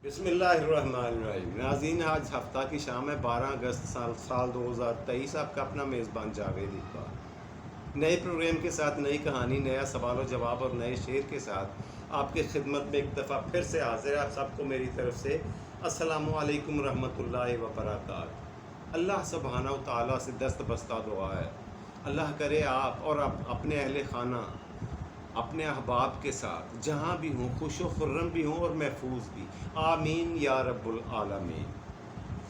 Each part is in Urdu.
بسم اللہ الرحمن الرحیم ناظرین، آج ہفتہ کی شام ہے 12 اگست سال 2023۔ آپ کا اپنا میزبان جاوید اقبال نئے پروگرام کے ساتھ، نئی کہانی، نیا سوال و جواب اور نئے شعر کے ساتھ آپ کے خدمت میں ایک دفعہ پھر سے حاضر ہے۔ آپ سب کو میری طرف سے السلام علیکم ورحمۃ اللہ وبرکاتہ۔ اللہ سبحانہ و تعالیٰ سے دست بستہ دعا ہے، اللہ کرے آپ اور اپنے اہل خانہ، اپنے احباب کے ساتھ جہاں بھی ہوں خوش و خرم بھی ہوں اور محفوظ بھی، آمین یا رب العالمین۔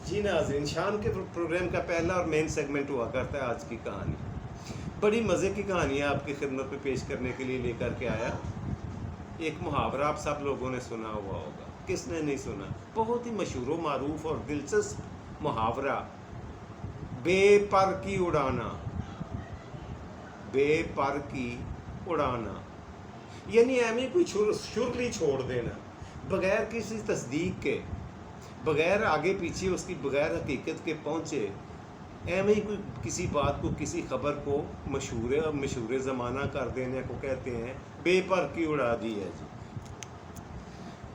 جی ناظرین، شام کے پروگرام کا پہلا اور مین سیگمنٹ ہوا کرتا ہے آج کی کہانی۔ بڑی مزے کی کہانی ہے آپ کی خدمت میں پیش کرنے کے لیے لے کر کے آیا۔ ایک محاورہ آپ سب لوگوں نے سنا ہوا ہوگا، کس نے نہیں سنا؟ بہت ہی مشہور و معروف اور دلچسپ محاورہ، بے پر کی اڑانا، بے پر کی اڑانا، یعنی ایویں کوئی شرلی چھوڑ دینا بغیر کسی تصدیق کے، بغیر آگے پیچھے اس کی بغیر حقیقت کے پہنچے، ایویں کوئی کسی بات کو، کسی خبر کو مشہور زمانہ کر دینے کو کہتے ہیں بے پر کی اڑا دی ہے جی۔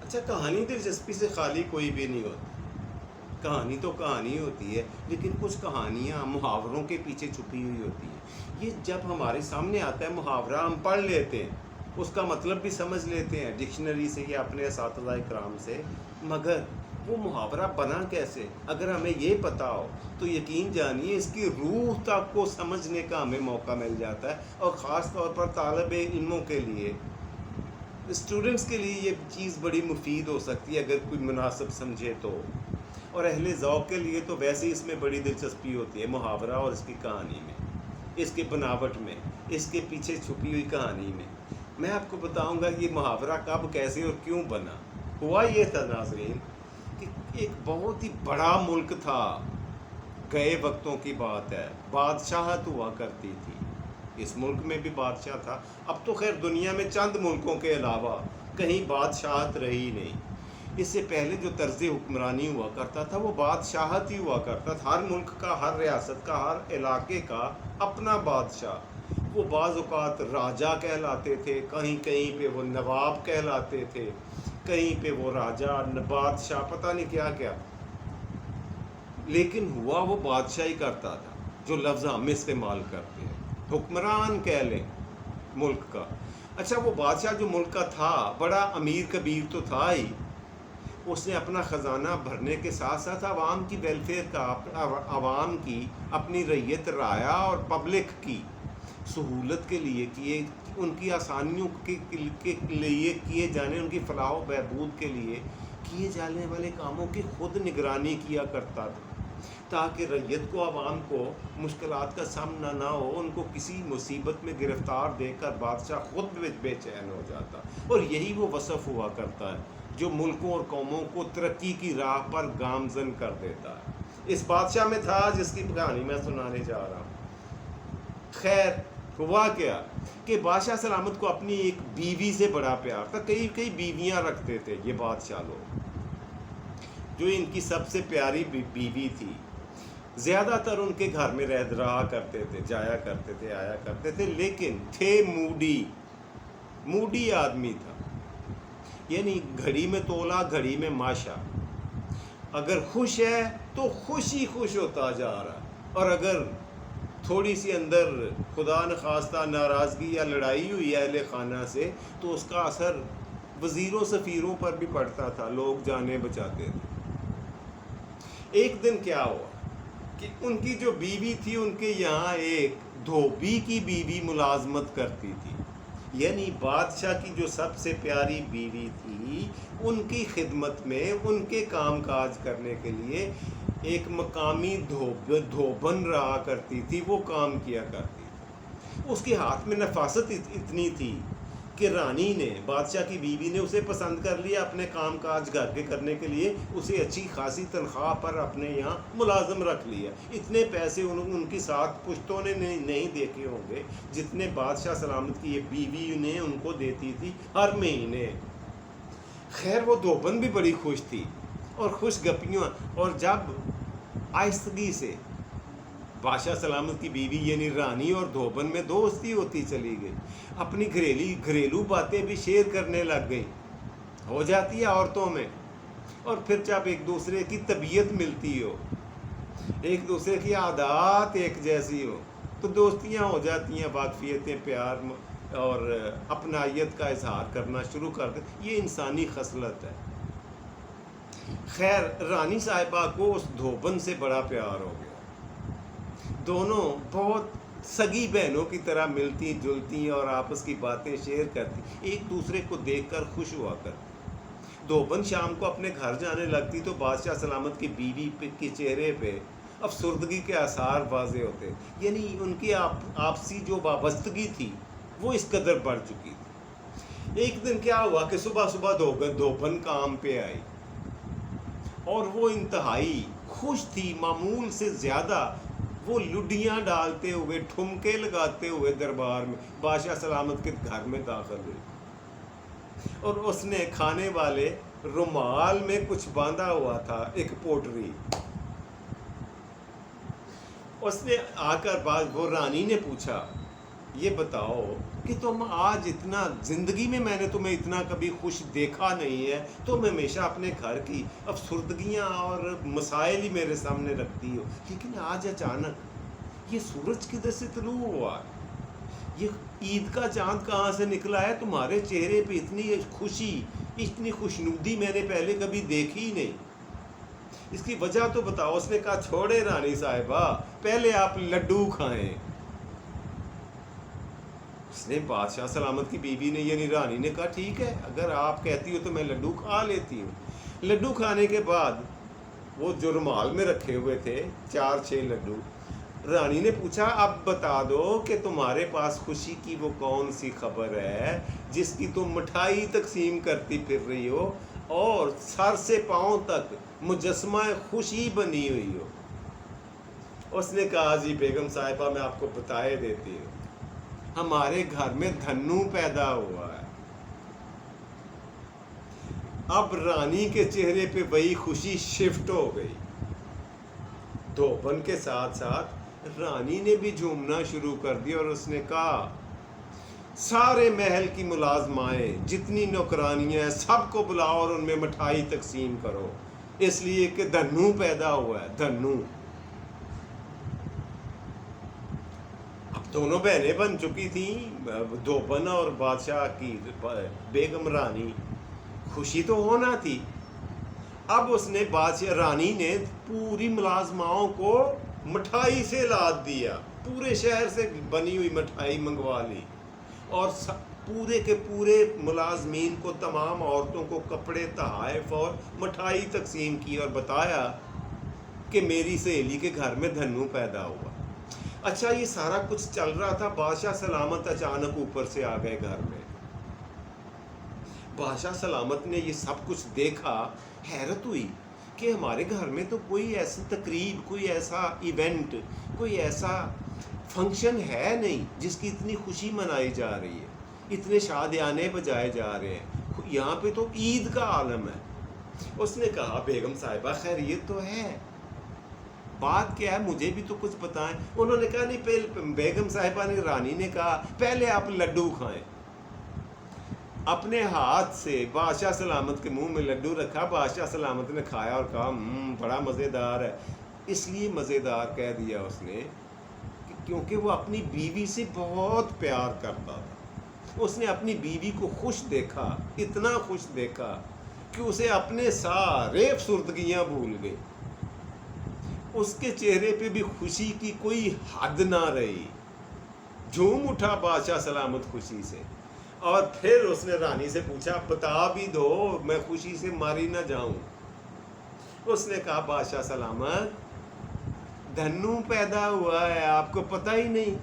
اچھا، کہانی دلچسپی سے خالی کوئی بھی نہیں ہوتی، کہانی تو کہانی ہوتی ہے، لیکن کچھ کہانیاں محاوروں کے پیچھے چھپی ہوئی ہوتی ہیں۔ یہ جب ہمارے سامنے آتا ہے محاورہ، ہم پڑھ لیتے ہیں، اس کا مطلب بھی سمجھ لیتے ہیں ڈکشنری سے یا اپنے اساتذہ کرام سے، مگر وہ محاورہ بنا کیسے؟ اگر ہمیں یہ پتہ ہو تو یقین جانیے اس کی روح تک کو سمجھنے کا ہمیں موقع مل جاتا ہے، اور خاص طور پر طالب علموں کے لیے، اسٹوڈنٹس کے لیے یہ چیز بڑی مفید ہو سکتی ہے اگر کوئی مناسب سمجھے تو، اور اہل ذوق کے لیے تو ویسے اس میں بڑی دلچسپی ہوتی ہے محاورہ اور اس کی کہانی میں، اس کے بناوٹ میں، اس کے پیچھے چھپی ہوئی کہانی میں۔ میں آپ کو بتاؤں گا یہ محاورہ کب، کیسے اور کیوں بنا۔ ہوا یہ تھا ناظرین کہ ایک بہت ہی بڑا ملک تھا، گئے وقتوں کی بات ہے، بادشاہت ہوا کرتی تھی، اس ملک میں بھی بادشاہ تھا۔ اب تو خیر دنیا میں چند ملکوں کے علاوہ کہیں بادشاہت رہی نہیں۔ اس سے پہلے جو طرز حکمرانی ہوا کرتا تھا وہ بادشاہت ہی ہوا کرتا تھا، ہر ملک کا، ہر ریاست کا، ہر علاقے کا اپنا بادشاہ۔ وہ بعض اوقات راجہ کہلاتے تھے، کہیں کہیں پہ وہ نواب کہلاتے تھے، کہیں پہ وہ راجہ، بادشاہ، پتہ نہیں کیا کیا، لیکن ہوا وہ بادشاہ ہی کرتا تھا، جو لفظ ہم استعمال کرتے ہیں، حکمران کہہ لیں ملک کا۔ اچھا، وہ بادشاہ جو ملک کا تھا بڑا امیر کبیر تو تھا ہی، اس نے اپنا خزانہ بھرنے کے ساتھ ساتھ عوام کی ویلفیئر کا، عوام کی، اپنی رعیت رعایا اور پبلک کی سہولت کے لیے کیے، ان کی آسانیوں کے لیے کیے جانے، ان کی فلاح و بہبود کے لیے کیے جانے والے کاموں کی خود نگرانی کیا کرتا تھا، تاکہ رعیت کو، عوام کو مشکلات کا سامنا نہ ہو، ان کو کسی مصیبت میں گرفتار دیکھ کر بادشاہ خود بے چین ہو جاتا۔ اور یہی وہ وصف ہوا کرتا ہے جو ملکوں اور قوموں کو ترقی کی راہ پر گامزن کر دیتا ہے۔ اس بادشاہ میں تھا جس کی کہانی میں سنانے جا رہا ہوں۔ خیر، ہوا کیا کہ بادشاہ سلامت کو اپنی ایک بیوی سے بڑا پیار تھا، کئی بیویاں رکھتے تھے یہ بادشاہ لوگ، جو ان کی سب سے پیاری بیوی تھی، زیادہ تر ان کے گھر میں رہا کرتے تھے، جایا کرتے تھے، آیا کرتے تھے، لیکن تھے موڈی آدمی تھا، یعنی گھڑی میں تولا گھڑی میں ماشا، اگر خوش ہے تو خوش ہی خوش ہوتا جا رہا، اور اگر تھوڑی سی اندر خدا نخواستہ ناراضگی یا لڑائی ہوئی اہل خانہ سے تو اس کا اثر وزیروں سفیروں پر بھی پڑتا تھا، لوگ جانیں بچاتے تھے۔ ایک دن کیا ہوا کہ ان کی جو بیوی تھی، ان کے یہاں ایک دھوبی کی بیوی ملازمت کرتی تھی، یعنی بادشاہ کی جو سب سے پیاری بیوی تھی، ان کی خدمت میں، ان کے کام کاج کرنے کے لیے ایک مقامی دھوبن رہا کرتی تھی، وہ کام کیا کرتی تھی۔ اس کے ہاتھ میں نفاست اتنی تھی کہ رانی نے، بادشاہ کی بیوی نے اسے پسند کر لیا اپنے کام کاج گھر کے کرنے کے لیے، اسے اچھی خاصی تنخواہ پر اپنے یہاں ملازم رکھ لیا۔ اتنے پیسے ان کی ساتھ پشتوں نے نہیں دیکھے ہوں گے جتنے بادشاہ سلامت کی یہ بیوی نے ان کو دیتی تھی ہر مہینے۔ خیر، وہ دھوبن بھی بڑی خوش تھی اور خوش گپیاں، اور جب آہستگی سے بادشاہ سلامت کی بیوی یعنی رانی اور دھوبن میں دوستی ہوتی چلی گئی، اپنی گھریلو باتیں بھی شیئر کرنے لگ گئی، ہو جاتی ہے عورتوں میں، اور پھر جب ایک دوسرے کی طبیعت ملتی ہو، ایک دوسرے کی عادات ایک جیسی ہو، تو دوستیاں ہو جاتی ہیں، واقفیتیں، پیار اور اپنائیت کا اظہار کرنا شروع کر دیں. یہ انسانی خصلت ہے. خیر، رانی صاحبہ کو اس دھوبن سے بڑا پیار ہو گیا. دونوں بہت سگی بہنوں کی طرح ملتی جلتی اور آپس کی باتیں شیئر کرتی، ایک دوسرے کو دیکھ کر خوش ہوا کرتی. دھوبن شام کو اپنے گھر جانے لگتی تو بادشاہ سلامت کی بیوی کے چہرے پہ افسردگی کے آثار واضح ہوتے، یعنی ان کی آپسی جو وابستگی تھی وہ اس قدر بڑھ چکی تھی. ایک دن کیا ہوا کہ صبح صبح دھوبن کام پہ آئی اور وہ انتہائی خوش تھی، معمول سے زیادہ. وہ لڈیاں ڈالتے ہوئے، ٹھمکے لگاتے ہوئے دربار میں بادشاہ سلامت کے گھر میں داخل ہوئی، اور اس نے کھانے والے رومال میں کچھ باندھا ہوا تھا، ایک پوٹری. اس نے آ کر وہ رانی نے پوچھا، یہ بتاؤ کہ تم آج اتنا، زندگی میں نے تمہیں اتنا کبھی خوش دیکھا نہیں ہے، تم ہمیشہ اپنے گھر کی افسردگیاں اور مسائل ہی میرے سامنے رکھتی ہو، لیکن آج اچانک یہ سورج کدھر سے طلوع ہوا، یہ عید کا چاند کہاں سے نکلا ہے، تمہارے چہرے پہ اتنی خوشی، اتنی خوشنودی میں نے پہلے کبھی دیکھی ہی نہیں، اس کی وجہ تو بتاؤ. اس نے کہا، چھوڑے رانی صاحبہ، پہلے آپ لڈو کھائیں. اس نے بادشاہ سلامت کی بیوی نے یعنی رانی نے کہا، ٹھیک ہے، اگر آپ کہتی ہو تو میں لڈو کھا لیتی ہوں. لڈو کھانے کے بعد وہ جو رومال میں رکھے ہوئے تھے 4-6 لڈو، رانی نے پوچھا، اب بتا دو کہ تمہارے پاس خوشی کی وہ کون سی خبر ہے جس کی تم مٹھائی تقسیم کرتی پھر رہی ہو اور سر سے پاؤں تک مجسمہ خوشی بنی ہوئی ہو. اس نے کہا، جی بیگم صاحبہ، میں آپ کو بتائے دیتی ہوں، ہمارے گھر میں دھنو پیدا ہوا ہے. اب رانی کے چہرے پہ وہی خوشی شفٹ ہو گئی. دھوبن کے ساتھ ساتھ رانی نے بھی جھومنا شروع کر دیا اور اس نے کہا، سارے محل کی ملازمائیں، جتنی نوکرانیاں ہیں، سب کو بلاؤ اور ان میں مٹھائی تقسیم کرو، اس لیے کہ دھنو پیدا ہوا ہے. دھنو. اب دونوں بہنیں بن چکی تھیں، دھوبن اور بادشاہ کی بیگم رانی. خوشی تو ہونا تھی. اب اس نے بادشاہ رانی نے پوری ملازماؤں کو مٹھائی سے لاد دیا، پورے شہر سے بنی ہوئی مٹھائی منگوا لی اور پورے کے پورے ملازمین کو، تمام عورتوں کو کپڑے، تحائف اور مٹھائی تقسیم کی اور بتایا کہ میری سہیلی کے گھر میں دھنو پیدا ہوا. اچھا، یہ سارا کچھ چل رہا تھا. بادشاہ سلامت اچانک اوپر سے آ گئے گھر میں. بادشاہ سلامت نے یہ سب کچھ دیکھا، حیرت ہوئی کہ ہمارے گھر میں تو کوئی ایسی تقریب، کوئی ایسا ایونٹ، کوئی ایسا فنکشن ہے نہیں جس کی اتنی خوشی منائی جا رہی ہے، اتنے شادیانے بجائے جا رہے ہیں، یہاں پہ تو عید کا عالم ہے. اس نے کہا، بیگم صاحبہ خیریت تو ہے، بات کیا ہے، مجھے بھی تو کچھ بتائیں. انہوں نے کہا، نہیں، بیگم صاحبہ نے، رانی نے کہا، پہلے آپ لڈو کھائیں. اپنے ہاتھ سے بادشاہ سلامت کے منہ میں لڈو رکھا. بادشاہ سلامت نے کھایا اور کہا، بڑا مزیدار ہے. اس لیے مزیدار کہہ دیا اس نے کیونکہ وہ اپنی بیوی سے بہت پیار کرتا تھا. اس نے اپنی بیوی کو خوش دیکھا، اتنا خوش دیکھا کہ اسے اپنے سارے افسردگیاں بھول گئی. اس کے چہرے پہ بھی خوشی کی کوئی حد نہ رہی. جھوم اٹھا بادشاہ سلامت خوشی سے. اور پھر اس نے رانی سے پوچھا، بتا بھی دو، میں خوشی سے ماری نہ جاؤں. اس نے کہا، بادشاہ سلامت، دھنو پیدا ہوا ہے، آپ کو پتہ ہی نہیں.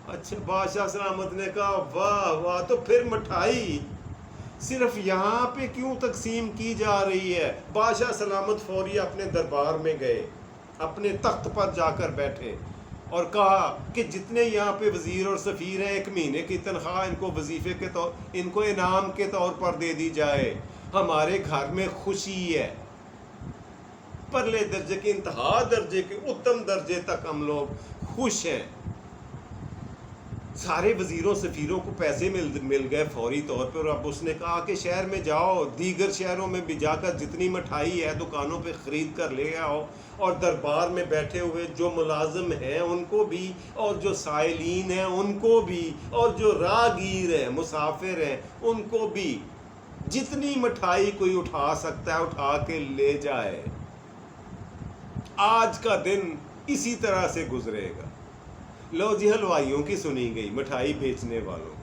اچھا. بادشاہ سلامت نے کہا، واہ واہ، تو پھر مٹھائی صرف یہاں پہ کیوں تقسیم کی جا رہی ہے؟ بادشاہ سلامت فوری اپنے دربار میں گئے، اپنے تخت پر جا کر بیٹھے اور کہا کہ جتنے یہاں پہ وزیر اور سفیر ہیں، 1 مہینے کی تنخواہ ان کو وظیفے کے طور، ان کو انعام کے طور پر دے دی جائے. ہمارے گھر میں خوشی ہے، پرلے درجے کے، انتہا درجے کے، اتم درجے تک ہم لوگ خوش ہیں. سارے وزیروں سفیروں کو پیسے مل گئے فوری طور پہ، اور اب اس نے کہا کہ شہر میں جاؤ، دیگر شہروں میں بھی جا کر جتنی مٹھائی ہے دکانوں پہ خرید کر لے آؤ، اور دربار میں بیٹھے ہوئے جو ملازم ہیں ان کو بھی، اور جو سائلین ہیں ان کو بھی، اور جو راہگیر ہیں مسافر ہیں ان کو بھی، جتنی مٹھائی کوئی اٹھا سکتا ہے اٹھا کے لے جائے۔ آج کا دن اسی طرح سے گزرے گا۔ لو جی، حلوائیوں کی سنی گئی، مٹھائی بیچنے والوں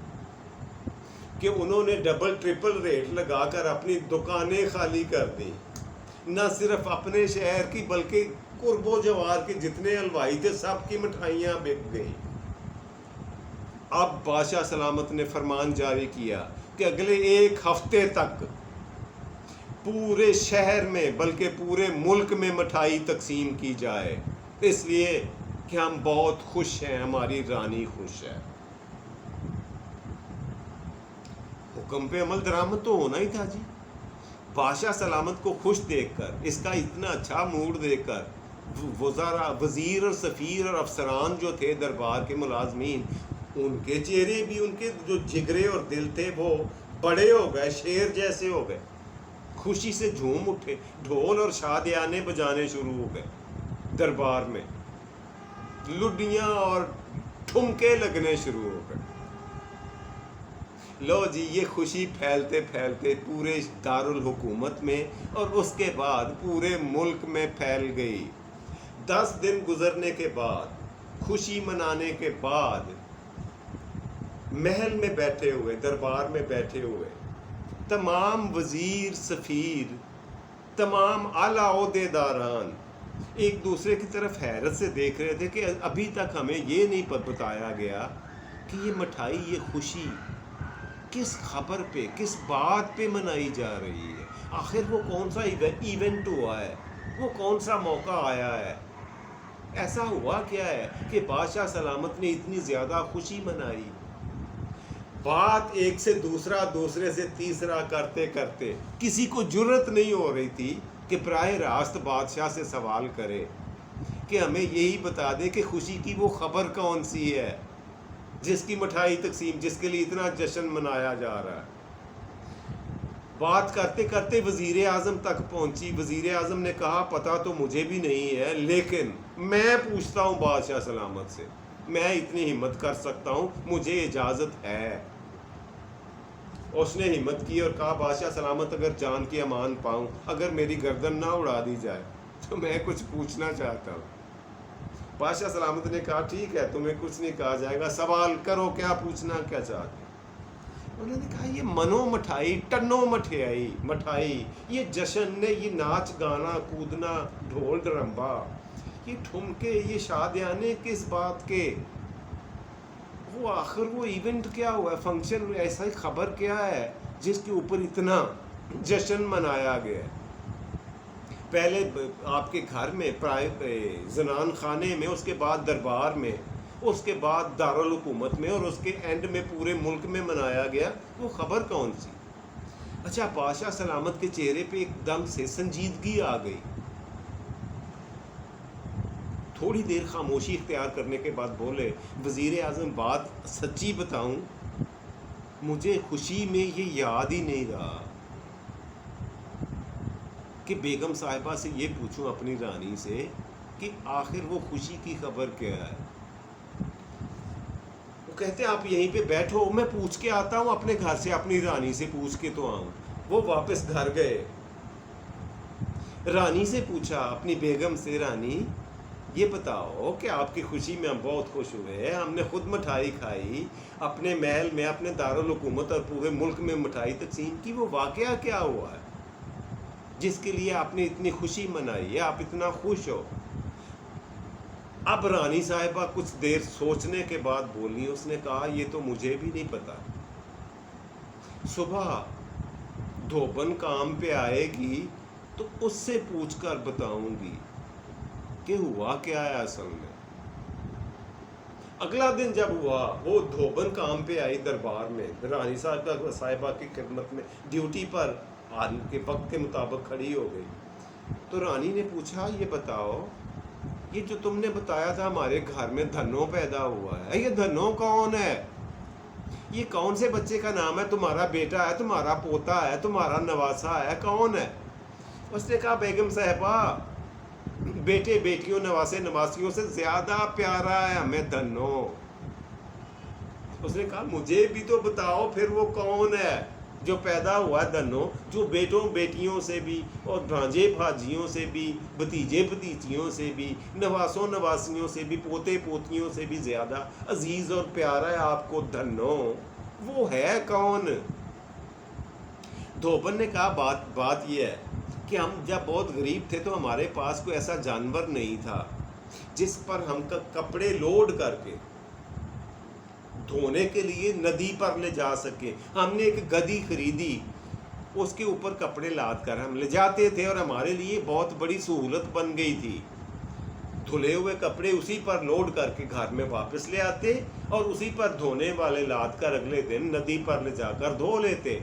کہ انہوں نے ڈبل ٹرپل ریٹ لگا کر اپنی دکانیں خالی کر دی، نہ صرف اپنے شہر کی بلکہ قرب و جوار کے جتنے حلوائی تھے سب کی مٹھائیاں بک گئیں۔ اب بادشاہ سلامت نے فرمان جاری کیا کہ اگلے 1 ہفتے تک پورے شہر میں بلکہ پورے ملک میں مٹھائی تقسیم کی جائے، اس لیے کہ ہم بہت خوش ہیں، ہماری رانی خوش ہے۔ حکم پہ عمل درآمد تو ہونا ہی تھا جی۔ بادشاہ سلامت کو خوش دیکھ کر، اس کا اتنا اچھا موڈ دیکھ کر، وزراء، وزیر اور سفیر اور افسران جو تھے دربار کے ملازمین، ان کے چہرے بھی، ان کے جو جگرے اور دل تھے وہ بڑے ہو گئے، شیر جیسے ہو گئے، خوشی سے جھوم اٹھے، ڈھول اور شادیانے بجانے شروع ہو گئے، دربار میں لڈیاں اور ٹھمکے لگنے شروع ہو گئے۔ لو جی، یہ خوشی پھیلتے پھیلتے پورے دارالحکومت میں اور اس کے بعد پورے ملک میں پھیل گئی۔ 10 دن گزرنے کے بعد، خوشی منانے کے بعد، محل میں بیٹھے ہوئے، دربار میں بیٹھے ہوئے تمام وزیر، سفیر، تمام اعلیٰ عہدے داران ایک دوسرے کی طرف حیرت سے دیکھ رہے تھے کہ ابھی تک ہمیں یہ نہیں بتایا گیا کہ یہ مٹھائی، یہ خوشی کس خبر پہ، کس بات پہ منائی جا رہی ہے، آخر وہ کون سا ایونٹ ہوا ہے، وہ کون سا موقع آیا ہے، ایسا ہوا کیا ہے کہ بادشاہ سلامت نے اتنی زیادہ خوشی منائی۔ بات ایک سے دوسرا، دوسرے سے تیسرا کرتے کرتے کسی کو جرت نہیں ہو رہی تھی کہ براہ راست بادشاہ سے سوال کرے کہ ہمیں یہی بتا دے کہ خوشی کی وہ خبر کون سی ہے جس کی مٹھائی تقسیم، جس کے لیے اتنا جشن منایا جا رہا ہے۔ بات کرتے کرتے وزیر اعظم تک پہنچی۔ وزیر اعظم نے کہا پتہ تو مجھے بھی نہیں ہے، لیکن میں پوچھتا ہوں بادشاہ سلامت سے، میں اتنی ہمت کر سکتا ہوں، مجھے اجازت ہے۔ اس نے ہمت کی اور کہا بادشاہ سلامت، اگر جان کی امان پاؤں، اگر میری گردن نہ اڑا دی جائے تو میں کچھ پوچھنا چاہتا ہوں۔ بادشاہ سلامت نے کہا ٹھیک ہے، تمہیں کچھ نہیں کہا جائے گا، سوال کرو، کیا پوچھنا، کیا چاہتے ہیں؟ انہوں نے کہا یہ منو مٹھائی، ٹنو مٹھائی، یہ جشن نے، یہ ناچ گانا کودنا، ڈھول ڈرمبا، یہ ٹھمکے، یہ شادیانے کس بات کے، وہ آخر وہ ایونٹ کیا ہوا ہے، فنکشن، ایسا ہی خبر کیا ہے جس کے اوپر اتنا جشن منایا گیا ہے؟ پہلے آپ کے گھر میں، زنان خانے میں، اس کے بعد دربار میں، اس کے بعد دارالحکومت میں، اور اس کے اینڈ میں پورے ملک میں منایا گیا، وہ خبر کون سی؟ اچھا، بادشاہ سلامت کے چہرے پہ ایک دم سے سنجیدگی آ گئی۔ تھوڑی دیر خاموشی اختیار کرنے کے بعد بولے وزیر اعظم، بات سچی بتاؤں، مجھے خوشی میں یہ یاد ہی نہیں رہا کہ بیگم صاحبہ سے یہ پوچھوں، اپنی رانی سے، کہ آخر وہ خوشی کی خبر کیا ہے۔ وہ کہتے آپ یہیں پہ بیٹھو، میں پوچھ کے آتا ہوں اپنے گھر سے، اپنی رانی سے پوچھ کے تو آؤں۔ وہ واپس گھر گئے، رانی سے پوچھا، اپنی بیگم سے، رانی یہ بتاؤ کہ آپ کی خوشی میں ہم بہت خوش ہوئے، ہم نے خود مٹھائی کھائی، اپنے محل میں، اپنے دارالحکومت اور پورے ملک میں مٹھائی تقسیم کی، وہ واقعہ کیا ہوا ہے جس کے لیے آپ نے اتنی خوشی منائی ہے، آپ اتنا خوش ہو؟ اب رانی صاحبہ کچھ دیر سوچنے کے بعد بولی، اس نے کہا یہ تو مجھے بھی نہیں پتا، صبح دھوبن کام پہ آئے گی تو اس سے پوچھ کر بتاؤں گی کہ ہوا کیا ہے اصل میں۔ اگلا دن جب ہوا، وہ دھوبن کام پہ آئی دربار میں، رانی صاحبہ کی خدمت میں ڈیوٹی پر آنے کے وقت کے مطابق کھڑی ہو گئی، تو رانی نے پوچھا یہ بتاؤ یہ جو تم نے بتایا تھا ہمارے گھر میں دھنو پیدا ہوا ہے، یہ دھنو کون ہے؟ یہ کون سے بچے کا نام ہے؟ تمہارا بیٹا ہے، تمہارا پوتا ہے، تمہارا نواسا ہے، کون ہے؟ اس نے کہا بیگم صاحبہ بیٹے بیٹیوں نواسے نواسیوں سے زیادہ پیارا ہے ہمیں دھنو۔ اس نے کہا مجھے بھی تو بتاؤ پھر وہ کون ہے جو پیدا ہوا ہے دھنو، جو بیٹوں بیٹیوں سے بھی اور بھانجے بھاجیوں سے بھی، بھتیجے بھتیجیوں سے بھی، نواسوں نواسیوں سے بھی، پوتے پوتیوں سے بھی زیادہ عزیز اور پیارا ہے آپ کو دھنو، وہ ہے کون؟ دھوبن نے کہا بات یہ ہے کہ ہم جب بہت غریب تھے تو ہمارے پاس کوئی ایسا جانور نہیں تھا جس پر ہم کپڑے لوڈ کر کے دھونے کے لیے ندی پر لے جا سکے۔ ہم نے ایک گدی خریدی، اس کے اوپر کپڑے لاد کر ہم لے جاتے تھے اور ہمارے لیے بہت بڑی سہولت بن گئی تھی۔ دھلے ہوئے کپڑے اسی پر لوڈ کر کے گھر میں واپس لے آتے اور اسی پر دھونے والے لاد کر اگلے دن ندی پر لے جا کر دھو لیتے۔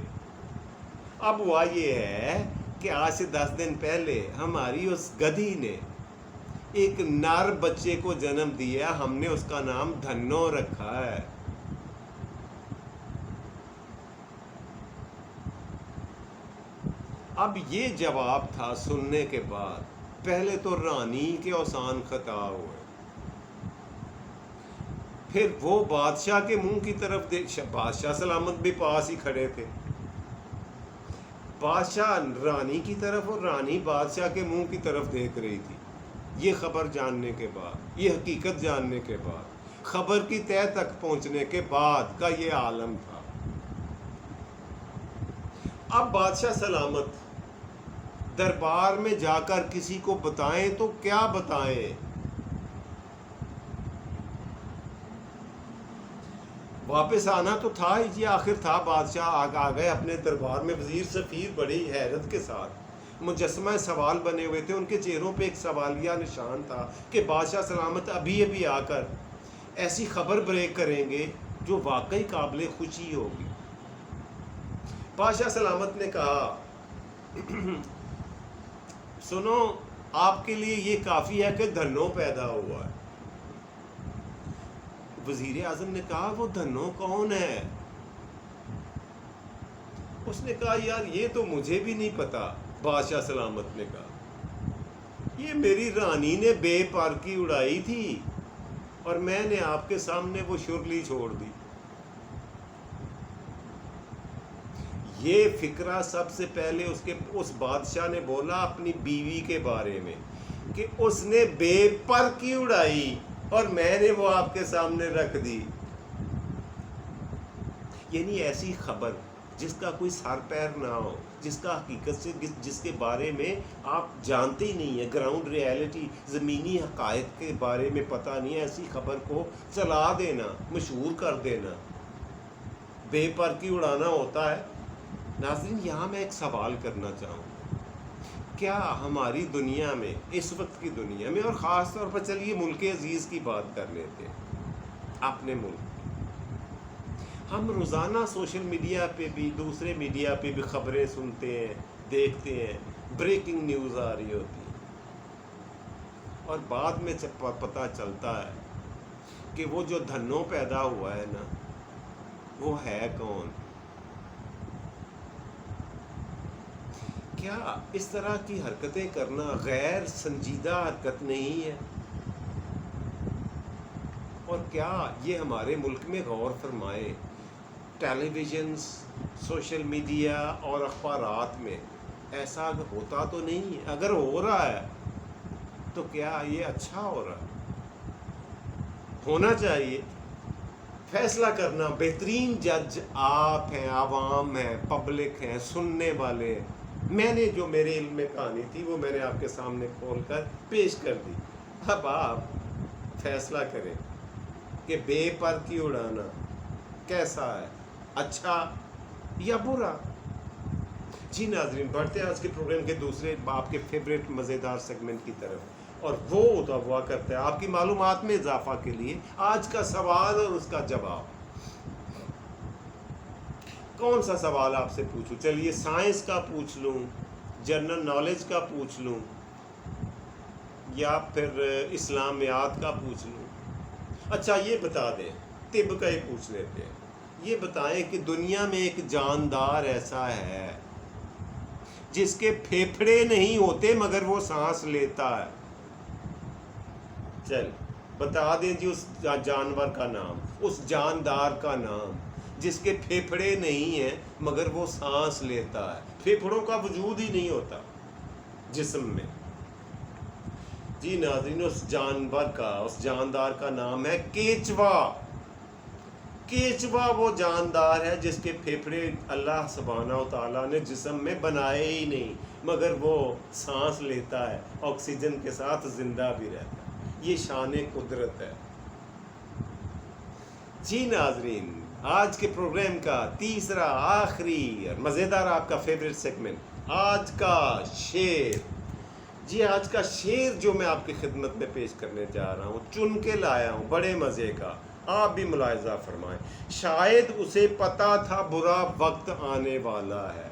اب ہوا یہ ہے کہ آج سے 10 دن پہلے ہماری اس گدھی نے ایک نر بچے کو جنم دیا، ہم نے اس کا نام دھنو رکھا ہے۔ اب یہ جواب تھا سننے کے بعد، پہلے تو رانی کے اوسان خطا ہوئے، پھر وہ بادشاہ کے منہ کی طرف دیکھ، بادشاہ سلامت بھی پاس ہی کھڑے تھے، بادشاہ رانی کی طرف اور رانی بادشاہ کے منہ کی طرف دیکھ رہی تھی۔ یہ خبر جاننے کے بعد، یہ حقیقت جاننے کے بعد، خبر کی تہ تک پہنچنے کے بعد کا یہ عالم تھا۔ اب بادشاہ سلامت دربار میں جا کر کسی کو بتائیں تو کیا بتائیں؟ واپس آنا تو تھا ہی جی، آخر تھا، بادشاہ آ گئے اپنے دربار میں، وزیر سفیر بڑی حیرت کے ساتھ مجسمہ سوال بنے ہوئے تھے، ان کے چہروں پہ ایک سوالیہ نشان تھا کہ بادشاہ سلامت ابھی آ کر ایسی خبر بریک کریں گے جو واقعی قابل خوشی ہوگی۔ بادشاہ سلامت نے کہا سنو، آپ کے لیے یہ کافی ہے کہ دھنو پیدا ہوا ہے۔ وزیر اعظم نے کہا وہ دھنو کون ہے؟ اس نے کہا یار یہ تو مجھے بھی نہیں پتا۔ بادشاہ سلامت نے کہا یہ میری رانی نے بے پر کی اڑائی تھی اور میں نے آپ کے سامنے وہ شرلی چھوڑ دی۔ یہ فکرہ سب سے پہلے اس بادشاہ نے بولا اپنی بیوی کے بارے میں کہ اس نے بے پر کی اڑائی اور میں نے وہ آپ کے سامنے رکھ دی۔ یعنی ایسی خبر جس کا کوئی سر پیر نہ ہو، جس کا حقیقت سے جس کے بارے میں آپ جانتے ہی نہیں ہیں، گراؤنڈ ریالٹی زمینی حقائق کے بارے میں پتہ نہیں ہے، ایسی خبر کو چلا دینا، مشہور کر دینا، بے پر کی اڑانا ہوتا ہے۔ ناظرین یہاں میں ایک سوال کرنا چاہوں گا، کیا ہماری دنیا میں، اس وقت کی دنیا میں، اور خاص طور پر چلیے ملک عزیز کی بات کر لیتے ہیں، اپنے ملک، ہم روزانہ سوشل میڈیا پہ بھی دوسرے میڈیا پہ بھی خبریں سنتے ہیں، دیکھتے ہیں، بریکنگ نیوز آ رہی ہوتی ہے اور بعد میں پتہ چلتا ہے کہ وہ جو دھنو پیدا ہوا ہے نا، وہ ہے کون؟ کیا اس طرح کی حرکتیں کرنا غیر سنجیدہ حرکت نہیں ہے؟ اور کیا یہ ہمارے ملک میں غور فرمائے ٹیلی ویژنز، سوشل میڈیا اور اخبارات میں ایسا ہوتا تو نہیں ہے؟ اگر ہو رہا ہے تو کیا یہ اچھا ہو رہا ہے؟ ہونا چاہیے۔ فیصلہ کرنا بہترین جج آپ ہیں، عوام ہیں، پبلک ہیں، سننے والے۔ میں نے جو میرے علم میں کہانی تھی وہ میں نے آپ کے سامنے کھول کر پیش کر دی، اب آپ فیصلہ کریں کہ بے پر کی اڑانا کیسا ہے، اچھا یا برا۔ جی ناظرین، بڑھتے ہیں آج کے پروگرام کے دوسرے آپ کے فیوریٹ مزیدار سیگمنٹ کی طرف، اور وہ ہوتا ہوا کرتا ہے آپ کی معلومات میں اضافہ کے لیے آج کا سوال اور اس کا جواب۔ کون سا سوال آپ سے پوچھوں؟ چلیے سائنس کا پوچھ لوں، جنرل نالج کا پوچھ لوں، یا پھر اسلامیات کا پوچھ لوں؟ اچھا یہ بتا دیں، طب کا ہی پوچھ لیتے ہیں، یہ بتائیں کہ دنیا میں ایک جاندار ایسا ہے جس کے پھیپھڑے نہیں ہوتے مگر وہ سانس لیتا ہے؟ چل بتا دیں جی اس جانور کا نام، اس جاندار کا نام جس کے پھیپھڑے نہیں ہیں مگر وہ سانس لیتا ہے، پھیپھڑوں کا وجود ہی نہیں ہوتا جسم میں۔ جی ناظرین، اس جانور کا، اس جاندار کا نام ہے کیچوا۔ کیچوا وہ جاندار ہے جس کے پھیپھڑے اللہ سبحانہ و تعالیٰ نے جسم میں بنائے ہی نہیں مگر وہ سانس لیتا ہے، آکسیجن کے ساتھ زندہ بھی رہتا ہے۔ یہ شان قدرت ہے۔ جی ناظرین، آج کے پروگرام کا تیسرا آخری اور مزیدار آپ کا فیوریٹ سیگمنٹ، آج کا شعر۔ جی آج کا شعر جو میں آپ کی خدمت میں پیش کرنے جا رہا ہوں، چن کے لایا ہوں، بڑے مزے کا، آپ بھی ملاحظہ فرمائیں۔ شاید اسے پتا تھا برا وقت آنے والا ہے،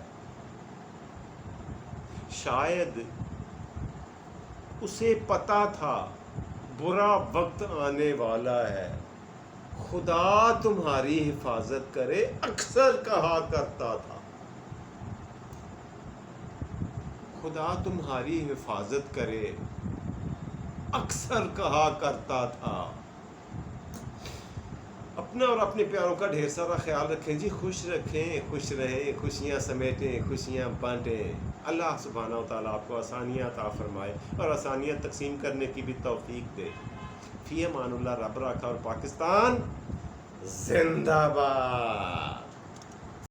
شاید اسے پتا تھا برا وقت آنے والا ہے، خدا تمہاری حفاظت کرے اکثر کہا کرتا تھا، خدا تمہاری حفاظت کرے اکثر کہا کرتا تھا۔ اپنا اور اپنے پیاروں کا ڈھیر سارا خیال رکھیں جی، خوش رکھیں، خوش رہیں، خوشیاں سمیٹیں، خوشیاں بانٹیں۔ اللہ سبحانہ و تعالیٰ آپ کو آسانیاں عطا فرمائے اور آسانیاں تقسیم کرنے کی بھی توفیق دے۔ فی امان اللہ، رب رکھا اور پاکستان زندہ باد۔